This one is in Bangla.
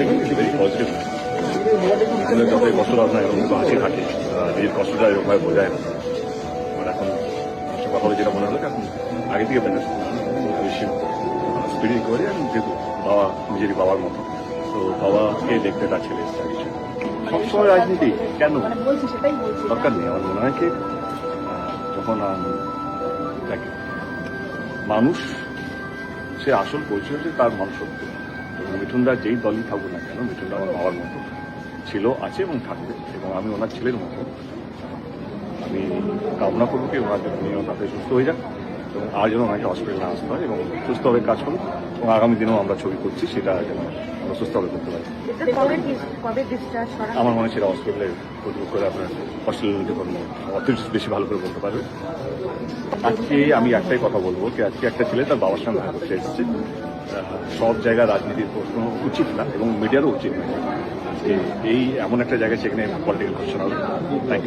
দেখুন ইটস ভেরি পজিটিভ। যতই কষ্ট না এরকম কিন্তু হাসি থাকে, নিজের কষ্টটা এরকমভাবে বোঝায় না। আমার এখন কথা বলে যেটা মনে হলো এখন আগে থেকে বেটার, বেশি স্পিরিট করে। এবং যেহেতু বাবা নিজেরই বাবার মতো, তো বাবাকে দেখতে তার ছেলে এসছে কিছু। সবসময় রাজনীতি কেন দরকার নেই। আমার মনে হয় কি যখন দেখে মানুষ, সে আসল পরিচয় হচ্ছে তার মানুষত্ব। এবং মিঠুনদা যেই দলই থাকুক না কেন, মিঠুনদা আমার বাবার মতো ছিল, আছে এবং থাকবে। এবং আমি ওনার ছেলের মতো আমি কামনা করবো কি ওনার উনি তাতে সুস্থ হয়ে যান এবং আর যেন ওনাকে হসপিটালে আসতে হয় এবং সুস্থভাবে কাজ করুন। এবং আগামী দিনেও আমরা ছবি করছি, সেটা যেন আমরা সুস্থভাবে করতে পারি। আমার মনে হয় সেটা হসপিটালে কর্তৃপক্ষ করে আপনার হসপিটাল যখন অথরিটিস বেশি ভালো করে বলতে পারবে। আজকে আমি একটাই কথা বলবো কি আজকে একটা ছেলে তার বাবার সঙ্গে দেখা করতে এসেছে। সব জায়গায় রাজনীতির প্রশ্ন উচিত না এবং মিডিয়ারও উচিত না যে এই এমন একটা জায়গায় সেখানে পলিটিক্যাল কোশ্চেন হবে। Thank you.